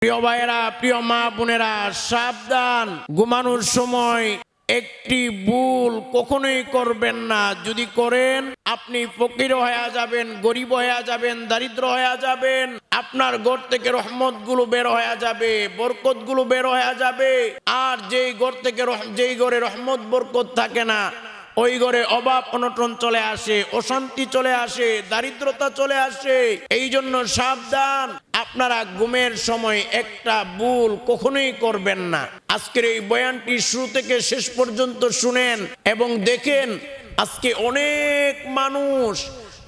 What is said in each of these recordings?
প্রিয় ভাইয়েরা, প্রিয় মা বোনেরা, সাবধান। ঘুমানোর সময় একটি ভুল কখনোই করবেন না। যদি করেন আপনি ফকির হয়ে যাবেন, গরিব হয়ে যাবেন, দারিদ্র হয়ে যাবেন। আপনার ঘর থেকে রহমত গুলো বের হয়ে যাবে, বরকত গুলো বের হয়ে যাবে। আর যেই ঘর থেকে যেই ঘরে রহমত বরকত থাকে না, ওই ঘরে অভাব অনটন চলে আসে, অশান্তি চলে আসে, দারিদ্রতা চলে আসে। এই জন্য সাবধান, আপনারা ঘুমের সময় একটা ভুল কখনোই করবেন না। আজকের এই বয়ানটি শুরু থেকে শেষ পর্যন্ত শুনেন এবং দেখেন। আজকে অনেক মানুষ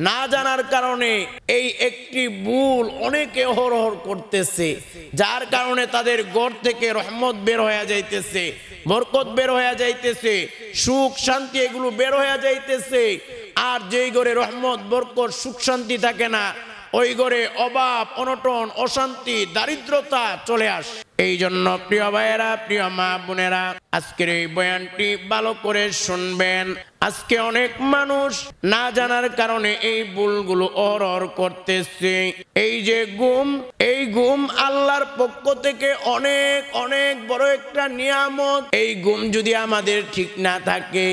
না জানার কারণে এই একটি ভুল অনেকে হরহর করতেছে, যার কারণে তাদের ঘর থেকে রহমত বের হয়ে যাইতেছে, বরকত বের হয়ে যাইতেছে, সুখ শান্তি এগুলো বের হয়ে যাইতেছে। আর যেই ঘরে রহমত বরকত সুখ শান্তি থাকে না, ওই ঘরে অভাব অনটন অশান্তি দারিদ্রতা চলে আসে। এই জন্য প্রিয় ভাইয়েরা, প্রিয় মা বোনেরা, আজকের এই বয়ানটি ভালো করে শুনবেন। আজকে অনেক মানুষ না জানার কারণে এই ভুলগুলো অহরহ করতেছে। এই যে ঘুম, এই ঘুম আল্লাহর পক্ষ থেকে অনেক অনেক বড় একটা নিয়ামত। এই ঘুম যদি আমাদের ঠিক না থাকে,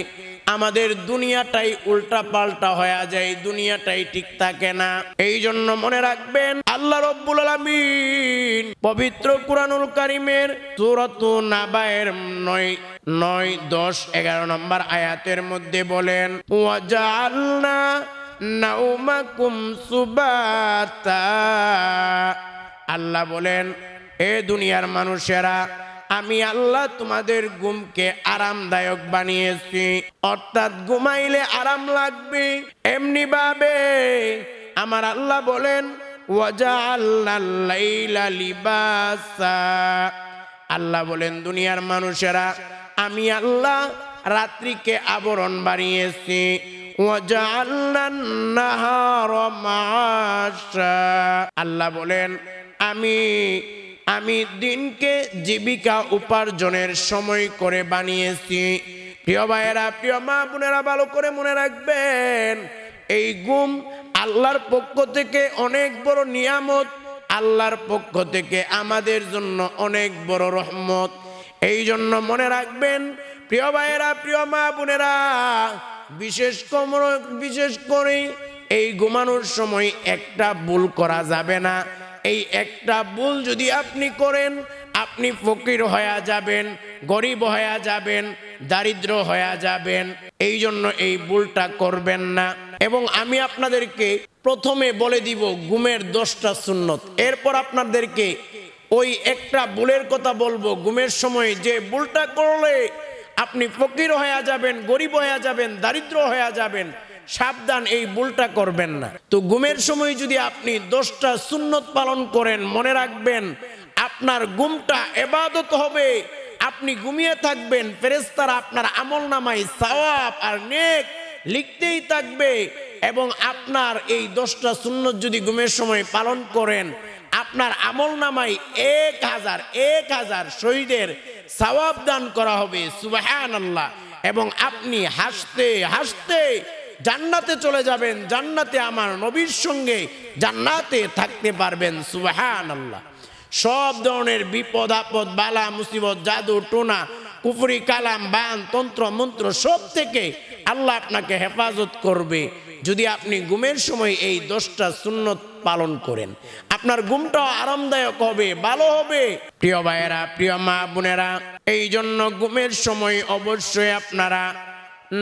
আমাদের দুনিয়াটাই উল্টা পাল্টা হয়ে যায়, দুনিয়াটাই ঠিক থাকে না। এই জন্য মনে রাখবেন, আল্লাহ রাব্বুল আলামিন পবিত্র কুরআনুল কারীমের সূরাতুন নাবায়ের 9, 10, 11 নম্বর আয়াতের মধ্যে বলেন, ওয়াজআলনা নাওমাকুম সুবাতা। আল্লাহ বলেন, এ দুনিয়ার মানুষেরা, আমি আল্লাহ তোমাদের ঘুমকে আরামদায়ক বানিয়েছি। অর্থাৎ ঘুমাইলে আরাম লাগবে। এমনি ভাবে আমার আল্লাহ বলেন, ওয়াজআলনাল লাইলা লিবাসা। আল্লাহ বলেন, দুনিয়ার মানুষেরা, আমি আল্লাহ রাত্রিকে আবরণ বানিয়েছি। ওয়াজআলনান নাহারা মাআশা। আল্লাহ বলেন, আমি দিনকে জীবিকা উপার্জনের সময় করে বানিয়েছি। প্রিয় ভাইয়েরা, প্রিয় মা বোনেরা, ভালো করে মনে রাখবেন, এই ঘুম আল্লাহর পক্ষ থেকে অনেক বড় নিয়ামত, আল্লাহর পক্ষ থেকে আমাদের জন্য অনেক বড় রহমত। এই জন্য মনে রাখবেন প্রিয় ভাইয়েরা, প্রিয় মা বোনেরা, বিশেষ করে এই ঘুমানোর সময় একটা ভুল করা যাবে না। এই একটা ভুল যদি আপনি করেন, আপনি ফকির হয়ে যাবেন, গরিব হয়ে যাবেন, দারিদ্র হয়ে যাবেন। এই জন্য এই ভুলটা করবেন না। এবং আমি আপনাদেরকে প্রথমে বলে দিব ঘুমের 10টা সুন্নত। এরপর আপনাদেরকে ওই একটা ভুলের কথা বলবো, ঘুমের সময় যে ভুলটা করলে আপনি ফকির হয়ে যাবেন, গরিব হয়ে যাবেন, দারিদ্র হয়ে যাবেন। সাবধান, এই ভুলটা করবেন না। তো ঘুমের সময় যদি আপনি 10টা সুন্নত পালন করেন, মনে রাখবেন আপনার ঘুমটা ইবাদত হবে। আপনি ঘুমিয়ে থাকবেন, ফেরেশতারা আপনার আমলনামায় সওয়াব আর নেক লিখতেই থাকবে। এবং আপনার এই 10টা সুন্নত যদি ঘুমের সময় পালন করেন, আপনার আমলনামায় 1000 শহীদের সওয়াব দান করা হবে। সুবহানাল্লাহ। এবং আপনি হাসতে হাসতে জান্নাতে চলে যাবেন, জান্নাতে আমার নবীর সঙ্গে জান্নাতে থাকতে পারবেন। সুবহানাল্লাহ। সব ধরনের বিপদ আপদ, বালা মুসিবত, জাদু টোনা, কুফরি কালাম, বান, তন্ত্র মন্ত্র সব থেকে আল্লাহ আপনাকে হেফাজত করবে যদি আপনি ঘুমের সময় এই 10টা সুন্নত পালন করেন। আপনার ঘুমটাও আরামদায়ক হবে, ভালো হবে। প্রিয় ভাইয়েরা, প্রিয় মা বোনেরা, এই জন্য ঘুমের সময় অবশ্যই আপনারা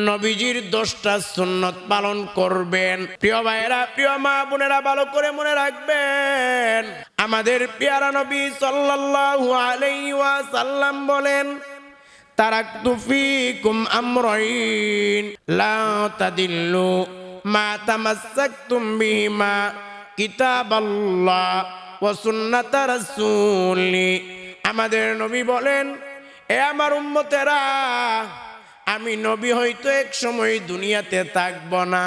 নবীজির 10টা সুন্নত পালন করবেন। প্রিয় ভাইয়েরা, প্রিয় মা বোনেরা, ভালো করে মনে রাখবেন, আমাদের পেয়ারা নবী সাল্লাল্লাহু আলাইহি ওয়াসাল্লাম বলেন, তারাকতু ফীকুম আমরাইন লা তাদিল্লু মা তামাসসাকতুম বিহিমা কিতাবাল্লাহ ওয়া সুন্নাতা রাসূলি। আমাদের নবী বলেন, এ আমার উম্মতেরা, আমি নবী হয়তো এক সময় দুনিয়াতে থাকব না।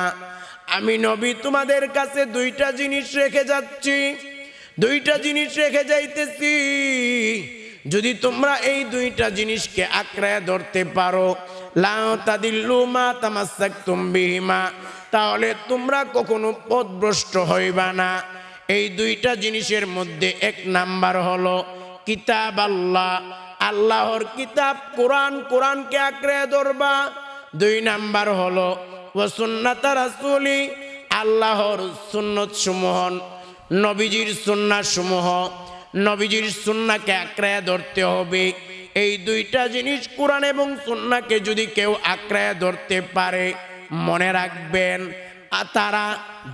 আমি নবী তোমাদের কাছে 2টা জিনিস রেখে যাচ্ছি, 2টা জিনিস রেখে যাইতেছি। যদি তোমরা এই 2টা জিনিসকে আঁকড়ে ধরতে পারো, লা তাদিল্লু মা তামাসসাকতুম বিহিমা, তাহলে তোমরা কখনো পথভ্রষ্ট হইবা না। এই 2টা জিনিসের মধ্যে 1 নাম্বার হলো কিতাব আল্লাহ, আল্লাহর কিতাব কোরআন, কোরআনকে আঁকড়ে ধরবা। 2 নাম্বার হলো ওয়া সুন্নাত রাসূলি, আল্লাহর সুন্নত সমূহ, নবীজির সুন্নাহ সমূহ, নবীজির সুন্নাহকে আঁকড়ে ধরতে হবে। এই 2টা জিনিস কোরআন এবং সুন্নাহকে যদি কেউ আঁকড়ে ধরতে পারে, মনে রাখবেন তারা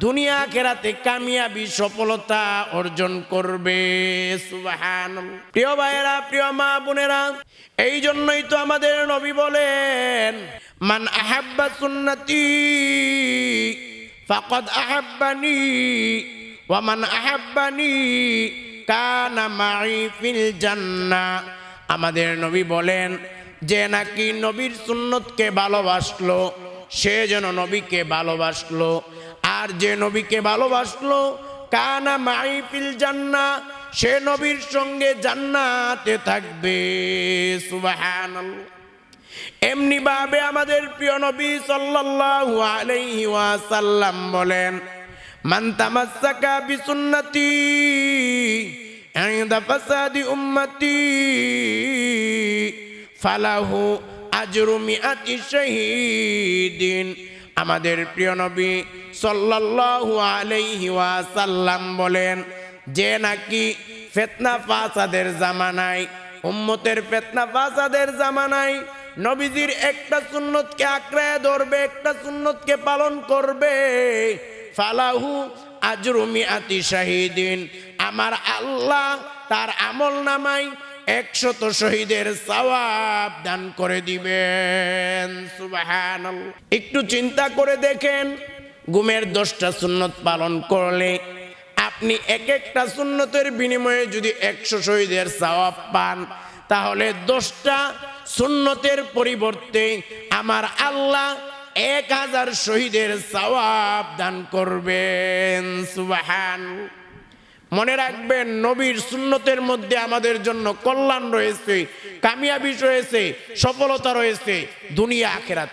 দুনিয়া আখিরাতে কামিয়াবি সফলতা অর্জন করবে। সুবহানাল্লাহ। প্রিয় ভাইয়েরা, প্রিয় মা বোনেরা, এই জন্যই তো আমাদের নবী বলেন, মান আহাব্বা সুন্নতি ফাকাদ আহাব্বানি ওয়া মান আহাব্বানি কানা মাই ফিল জান্নাহ। আমাদের নবী বলেন, যে নাকি নবীর সুন্নতকে ভালোবাসলো সে যেন নবীকে ভালোবাসলো, আর যে নবীকে ভালোবাসলো কানা মাই ফিল জান্নাহ, সে নবীর সঙ্গে জান্নাতে থাকবে। সুবহানাল্লাহ। এমনি ভাবে আমাদের প্রিয় নবী সাল্লাল্লাহু আলাইহি ওয়াসাল্লাম বলেন, মান তামাসসাকা বিসুন্নতি ইনদা ফাসাদি উম্মতি ফালাহু আজরু মিআতি শাহীদিন। আমাদের প্রিয় নবী সাল্লাল্লাহু আলাইহি ওয়াসাল্লাম বলেন, যে নাকি ফিতনা ফাসাদের জামানায়, উম্মতের ফিতনা ফাসাদের জামানায় নবীজির একটা সুন্নতকে আঁকড়ে ধরবে, একটা সুন্নতকে পালন করবে, ফালাহু আজরু মিআতি শাহীদিন, আমার আল্লাহ তার আমল নামায় 100 শহীদের সওয়াব দান করে দিবেন। সুবহানাল্লাহ। একটু চিন্তা করে দেখেন, ঘুমের 10টা সুন্নত পালন করলে আপনি এক একটা সুন্নতের বিনিময়ে যদি 100 শহীদের সওয়াব পান, তাহলে 10টা সুন্নতের পরিবর্তে আমার আল্লাহ 1000 শহীদের সওয়াব দান করবেন। সুবহানাল্লাহ। মনে রাখবেন, নবীর সুন্নতের মধ্যে আমাদের জন্য কল্যাণ রয়েছে, কামিয়াবি রয়েছে, সফলতা রয়েছে দুনিয়া আখিরাত।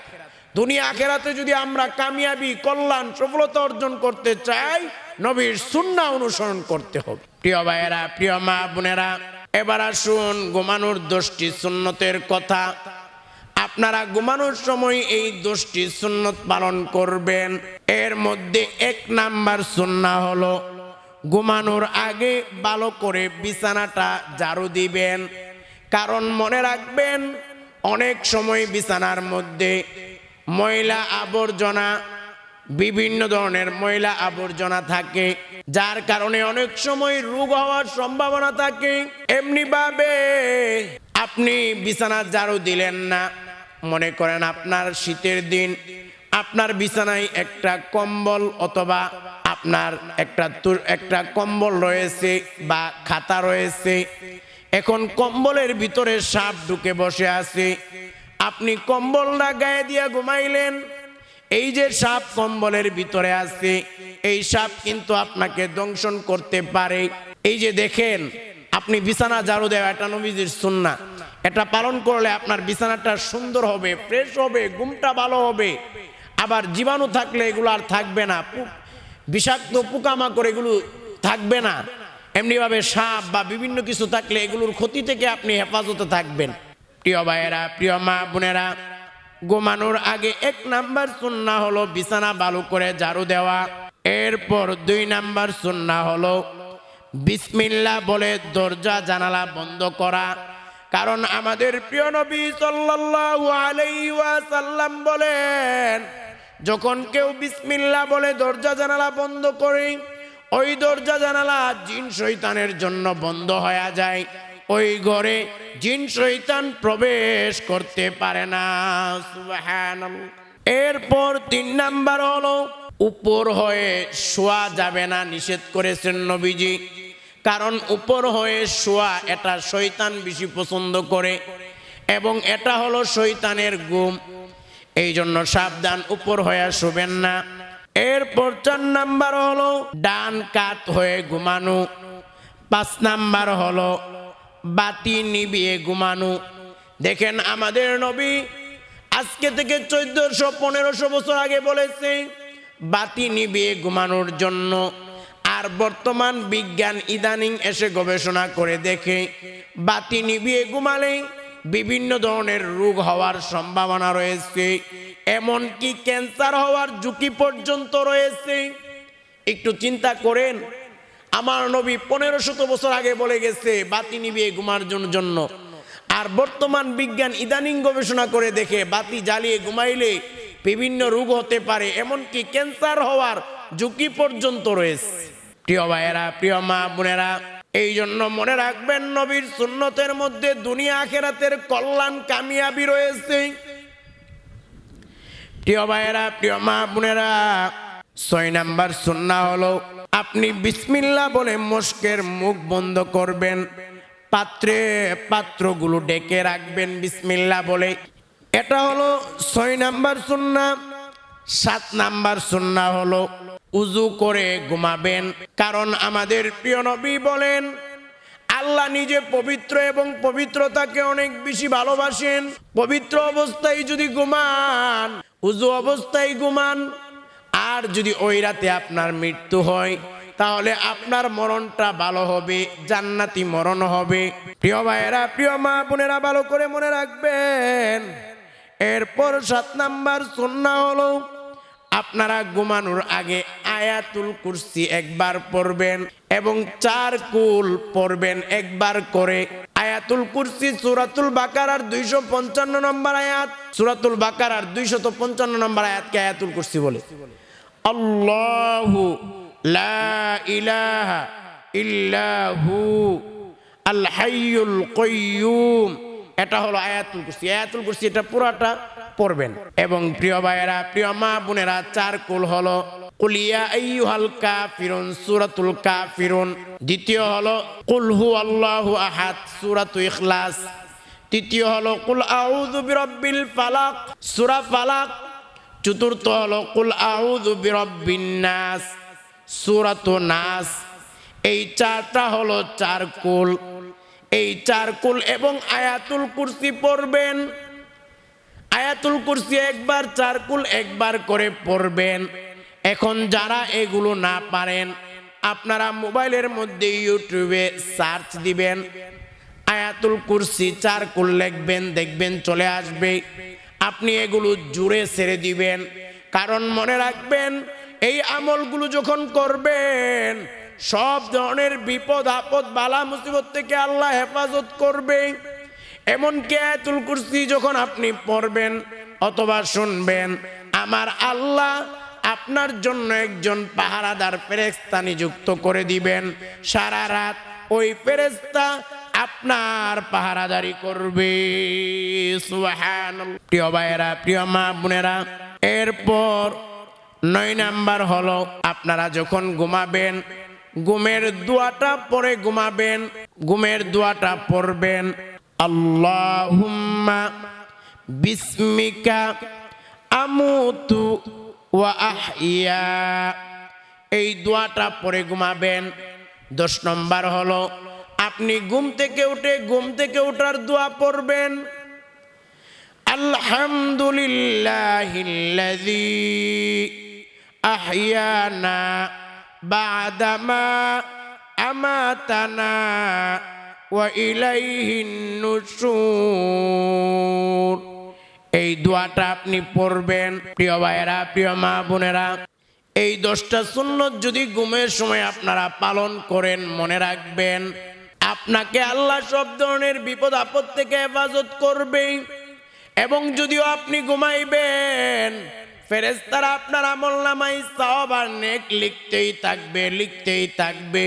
দুনিয়া আখিরাতে যদি আমরা কামিয়াবি, কল্যাণ, সফলতা অর্জন করতে চাই, নবীর সুন্নাহ অনুসরণ করতে হবে। প্রিয় ভাইয়েরা, প্রিয় মা বোনেরা, এবার আসুন ঘুমানোর 10টি সুন্নতের কথা। আপনারা ঘুমানোর সময় এই 10টি সুন্নত পালন করবেন। এর মধ্যে 1 নাম্বার সুন্নাহ হলো ঘুমানোর আগে ভালো করে বিছানাটা ঝাড়ু দিবেন। কারণ মনে রাখবেন, অনেক সময় বিছানার মধ্যে ময়লা আবর্জনা, বিভিন্ন ধরনের ময়লা আবর্জনা থাকে, যার কারণে অনেক সময় রোগ হওয়ার সম্ভাবনা থাকে। এমনি ভাবে আপনি বিছানা ঝাড়ু দিলেন না, মনে করেন আপনার শীতের দিন, আপনার বিছানায় একটা কম্বল অথবা আপনার একটা কম্বল রয়েছে বা খাতা রয়েছে, এখন কম্বলের ভিতরে সাপ ঢুকে বসে আছে, আপনি কম্বলটা গায়ে দিয়ে ঘুমাইলেন, এই যে সাপ কম্বলের ভিতরে আছে, এই সাপ কিন্তু আপনাকে দংশন করতে পারে। এই যে দেখেন, আপনি বিছানা ঝাড়ু দেওয়া এটা নবীজির সুন্নাহ, এটা পালন করলে আপনার বিছানাটা সুন্দর হবে, ফ্রেশ হবে, ঘুমটা ভালো হবে। আবার জীবাণু থাকলে এগুলো আর থাকবে না, বিষাক্ত পোকামাকড় এগুলো থাকবে না। এমনিভাবে সাপ বা বিভিন্ন কিছু থাকলে এগুলোর ক্ষতি থেকে আপনি হেফাজতে থাকবেন। প্রিয় ভাইয়েরা, প্রিয় মা বোনেরা, ঘুমানোর আগে 1 নাম্বার সুন্নাহ হলো বিছানা ভালো করে ঝাড়ু দেওয়া। এরপর 2 নাম্বার সুন্নাহ হলো বিসমিল্লাহ বলে দরজা জানালা বন্ধ করা। কারণ আমাদের প্রিয় নবী সাল্লাল্লাহু আলাইহি ওয়াসাল্লাম বলেন, যখন কেউ বিসমিল্লাহ বলে দরজা জানালা বন্ধ করে, ওই দরজা জানালা জিন শয়তানের জন্য বন্ধ হয়ে যায়, ওই ঘরে জিন শয়তান প্রবেশ করতে পারে না। সুবহানাল্লাহ। এরপর 3 নাম্বার হলো উপর হয়ে শোয়া যাবে না, নিষেধ করেছেন নবীজি। কারণ উপর হয়ে শোয়া এটা শয়তান বেশি পছন্দ করে এবং এটা হলো শয়তানের ঘুম, এই জন্য সাবধান, উপর হয়ে শোবেন না। এরপর 4 নাম্বার হলো ডান কাত হয়ে ঘুমানো। 5 নাম্বার হলো বাতি নিভিয়ে ঘুমানো। দেখেন, আমাদের নবী আজকে থেকে 1400-1500 বছর আগে বলেছে বাতি নিভিয়ে ঘুমানোর জন্য। আর আর বর্তমান বিজ্ঞান ইদানিং এসে গবেষণা করে দেখে বাতি নিভিয়ে ঘুমালে বিভিন্ন ধরনের রোগ হওয়ার সম্ভাবনা রয়েছে, এমনকি ক্যান্সার হওয়ার ঝুঁকি পর্যন্ত রয়েছে। একটু চিন্তা করেন, আমার নবী 1500 বছর আগে বলে গেছে বাতি নিভিয়ে ঘুমার জন্য, আর বর্তমান বিজ্ঞান ইদানিং গবেষণা করে দেখে বাতি জ্বালিয়ে ঘুমাইলে বিভিন্ন রোগ হতে পারে, এমনকি ক্যান্সার হওয়ার ঝুঁকি পর্যন্ত রয়েছে। প্রিয় ভাইয়েরা, প্রিয় মা বোনেরা, এই জন্য মনে রাখবেন নবীর সুন্নতের মধ্যে দুনিয়া আখিরাতের কল্যাণ কামিয়াবি রয়েছে। প্রিয় ভাইয়েরা, প্রিয় মা বোনেরা, 6 নাম্বার সুন্নাহ হলো আপনি বিসমিল্লাহ বলে মশকের মুখ বন্ধ করবেন, পাত্রগুলো ডেকে রাখবেন বিসমিল্লাহ বলে। এটা হলো 6 নাম্বার সুন্নাহ। 7 নাম্বার সুন্নাহ হলো উযু করে ঘুমাবেন, কারণ আমাদের প্রিয় নবী বলেন আল্লাহ নিজে পবিত্র এবং পবিত্রতাকে অনেক বেশি ভালোবাসেন। পবিত্র অবস্থায় যদি ঘুমান, উযু অবস্থায় ঘুমান, আর যদি ওই রাতে আপনার মৃত্যু হয় তাহলে আপনার মরণটা ভালো হবে, জান্নাতি মরণ হবে। প্রিয় ভাইয়েরা, প্রিয় মা বোনেরা, ভালো করে মনে রাখবেন। এরপর 7 নাম্বার সুন্নাহ হলো আপনারা ঘুমানোর আগে আয়াতুল কুরসি একবার পড়বেন এবং 4 কুল পড়বেন একবার করে। আয়াতুল কুরসি সূরাতুল বাকারার 255 নম্বর আয়াত। সূরাতুল বাকারার 255 নম্বর আয়াতকে আয়াতুল কুরসি বলে। আল্লাহু লা ইলাহা ইল্লাহু আল হাইয়ুল কাইয়্যুম, এটা হলো আয়াতুল কুরসি। আয়াতুল কুরসি এটা পুরাটা পড়বেন। এবং প্রিয় ভাইয়েরা, প্রিয় মা বোনেরা, 4 কুল হলো কুল ইয়া আইয়ুহাল কাফিরুন সূরাতুল কাফিরুন, দ্বিতীয় হলো কুল হুয়াল্লাহু আহাদ সূরাতুল ইখলাস, তৃতীয় হলো কুল আউযু বিরাব্বিল ফালাক সূরা ফালাক, চতুর্থ হলো কুল আউযু বিরাব্বিন নাস সূরাতুন নাস। এই 4টা হলো 4 কুল। এই 4 কুল এবং আয়াতুল কুরসি পড়বেন। আয়াতুল কুরসি একবার, 4 কুল একবার করে পড়বেন। এখন যারা এগুলো না পারেন, আপনারা মোবাইলের মধ্যে ইউটিউবে সার্চ দিবেন, আয়াতুল কুরসি 4 কুল লিখবেন, দেখবেন চলে আসবে। আপনি এগুলো জুড়ে ছেড়ে দিবেন, কারণ মনে রাখবেন এই আমলগুলো যখন করবেন সব ধরনের বিপদ আপদ বালা মুসিবত থেকে আল্লাহ হেফাজত করবে। এমনকি আয়াতুল কুরসি যখন আপনি পড়বেন অথবা শুনবেন, আমার আল্লাহ আপনার জন্য একজন পাহারাদার ফেরেশতা নিযুক্ত করে দিবেন। সারা রাত ওই ফেরেশতা আপনার পাহারাদারি করবে। সুবহানাল্লাহ। প্রিয় ভাইয়েরা, প্রিয় মা বোনেরা, এরপর 9 নাম্বার হলো আপনারা যখন ঘুমাবেন ঘুমের দোয়াটা পড়ে ঘুমাবেন। ঘুমের দোয়াটা পড়বেন আল্লাহুম্মা বিসমিকা আমুতু ওয়া আহইয়া। এই দোয়াটা পড়ে ঘুমাবেন। 10 নম্বর হলো আপনি ঘুম থেকে ওঠার দোয়া পড়বেন আলহামদুলিল্লাহিল্লাযী আহইয়ানা বা'দামা আমাতানা ওয়া ইলাইহিন নুশুর। এই দোয়াটা আপনি পড়বেন। প্রিয় ভাইয়েরা, প্রিয় মা বোনেরা, এই 10টা সুন্নত যদি ঘুমের সময় আপনারা পালন করেন, মনে রাখবেন আপনাকে আল্লাহ সব ধরনের বিপদ আপদ থেকে হেফাজত করবে। এবং যদিও আপনি ঘুমাইবেন, ফেরেশতারা আপনার আমলনামায় সওয়াব আর নেক লিখতেই থাকবে।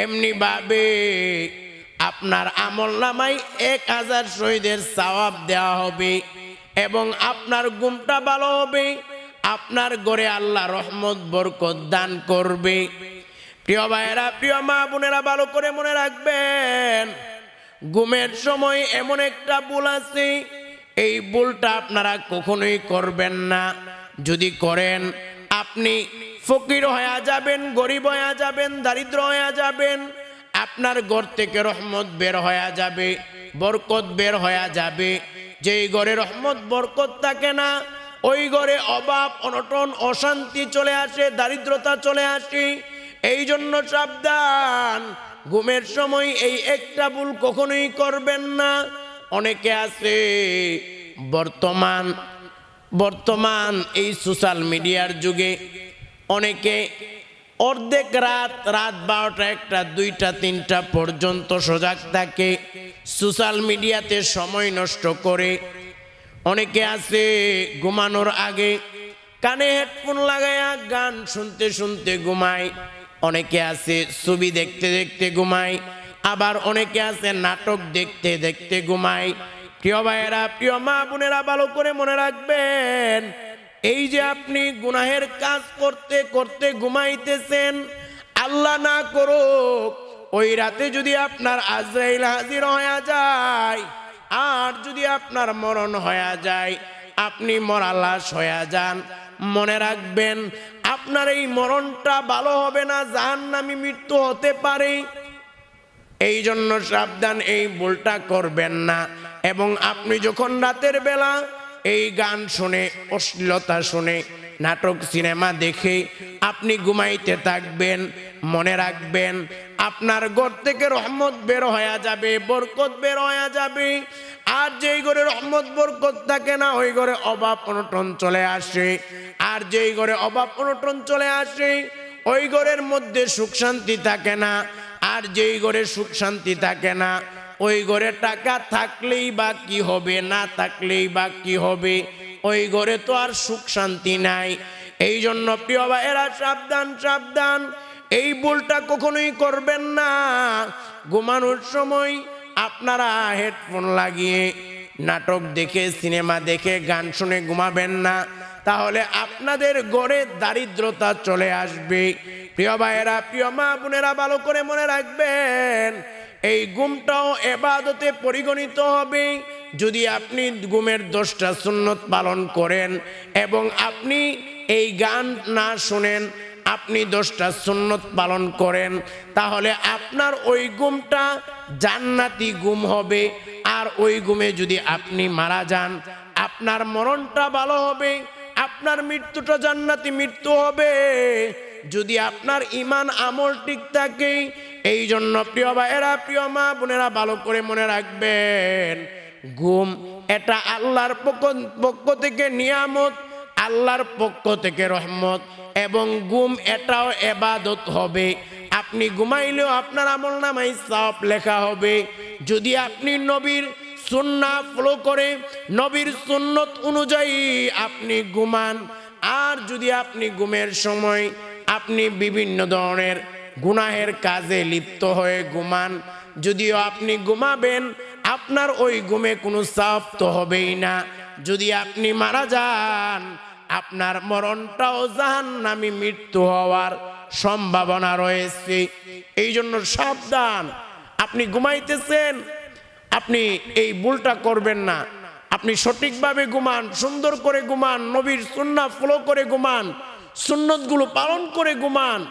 এমনি ভাবে আপনার আমলনামায় 1000 শহীদের সওয়াব দেওয়া হবে এবং আপনার ঘুমটা ভালো হবে। আপনার ঘরে আল্লাহ রহমত বরকত দান করবে। প্রিয় ভাইয়েরা, প্রিয় মা বোনেরা, ভালো করে মনে রাখবেন ঘুমের সময় এমন একটা ভুল আছে, এই ভুলটা আপনারা কখনোই করবেন না। যদি করেন আপনি ফকির হয়ে যাবেন, গরিব হয়ে যাবেন, দারিদ্র হয়ে যাবেন। আপনার ঘর থেকে রহমত বের হয়ে যাবে, বরকত বের হয়ে যাবে। যেই ঘরে রহমত বরকত থাকে না, ওই ঘরে অভাব অনটন অশান্তি চলে আসে, দারিদ্রতা চলে আসে। এই জন্য সাবধান, ঘুমের সময় এই একটা ভুল কখনোই করবেন না। অনেকে আছে বর্তমান এই সোশ্যাল মিডিয়ার যুগে অনেকে অর্ধেক রাত 12টা 1টা 2টা 3টা পর্যন্ত সজাগ থাকে, সোশ্যাল মিডিয়াতে সময় নষ্ট করে। অনেকে আছে ঘুমানোর আগে কানে হেডফোন লাগায়া গান শুনতে শুনতে ঘুমায়, অনেকে আছে ছবি দেখতে দেখতে ঘুমায়, আবার অনেকে আছে নাটক দেখতে দেখতে ঘুমায়। প্রিয় ভাইয়েরা, প্রিয় মা বোনেরা, ভালো করে মনে রাখবেন, এই যে আপনি গুনাহের কাজ করতে করতে ঘুমাইতেছেন, আল্লাহ না করুক ওই রাতে যদি আপনার আজরাইল হাজির হয়ে যায়, আর যদি আপনার মরণ হয়ে যায়, আপনি মরা লাশ হয়ে যান, মনে রাখবেন আপনার এই মরণটা ভালো হবে না, জাহান্নামী মৃত্যু হতে পারে। এই জন্য সাবধান, এই ভুলটা করবেন না। এবং আপনি যখন রাতের বেলা এই গান শুনে, অশ্লীলতা শুনে, নাটক সিনেমা দেখে আপনি ঘুমাইতে থাকবেন, মনে রাখবেন আপনার ঘর থেকে রহমত বের হয়ে যাবে, বরকত বের হয়ে যাবে। আর যেই ঘরে রহমত বরকত থাকে না, ওই ঘরে অভাব অনটন চলে আসে। আর যেই ঘরে অভাব অনটন চলে আসে, ওই ঘরের মধ্যে সুখ শান্তি থাকে না। আর যেই ঘরে সুখ শান্তি থাকে না, ওই ঘরে টাকা থাকলেই বা কি হবে, না থাকলেই বা কি হবে, ওই ঘরে তো আর সুখ শান্তি নাই। এই জন্য প্রিয় ভাইয়েরা, সাবধান সাবধান, এই ভুলটা কখনোই করবেন না। ঘুমানোর সময় আপনারা হেডফোন লাগিয়ে নাটক দেখে, সিনেমা দেখে, গান শুনে ঘুমাবেন না, তাহলে আপনাদের ঘরে দারিদ্রতা চলে আসবে। প্রিয় ভাইয়েরা, প্রিয় মা বোনেরা, ভালো করে মনে রাখবেন, এই ঘুমটাও ইবাদতে পরিগণিত হবে যদি আপনি ঘুমের 10টা সুন্নত পালন করেন এবং আপনি এই গান না শুনেন, আপনি 10টা সুন্নত পালন করেন, তাহলে আপনার ওই ঘুমটা জান্নাতি ঘুম হবে। আর ওই ঘুমে যদি আপনি মারা যান, আপনার মরণটা ভালো হবে, আপনার মৃত্যুটা জান্নাতি মৃত্যু হবে, যদি আপনার ঈমান আমল ঠিক থাকে। এই জন্য প্রিয় ভাইয়েরা, প্রিয় মা বোনেরা, ভালো করে মনে রাখবেন, ঘুম এটা আল্লাহর পক্ষ থেকে নিয়ামত, আল্লাহর পক্ষ থেকে রহমত, এবং ঘুম এটাও ইবাদত হবে। আপনি ঘুমাইলেও আপনার আমলনামায় সওয়াব লেখা হবে। যদি আপনি নবীর সুন্নাহ ফলো করে, নবীর সুন্নত অনুযায়ী আপনি ঘুমান, আর যদি আপনি ঘুমের সময় আপনি বিভিন্ন ধরনের গুনাহের কাজে লিপ্ত হয়ে ঘুমান, যদিও আপনি ঘুমাবেন, আপনার ওই ঘুমে কোনো সওয়াব তো হবেই না। যদি আপনি মারা যান, আপনার মরণটাও জাহান্নামী মৃত্যু হওয়ার সম্ভাবনা রয়েছে। এই জন্য সাবধান, আপনি ঘুমাইতেছেন, আপনি এই ভুলটা করবেন না। আপনি সঠিকভাবে ঘুমান, সুন্দর করে ঘুমান, নবীর সুন্নাহ ফলো করে ঘুমান, সুন্নতগুলো পালন করে ঘুমান।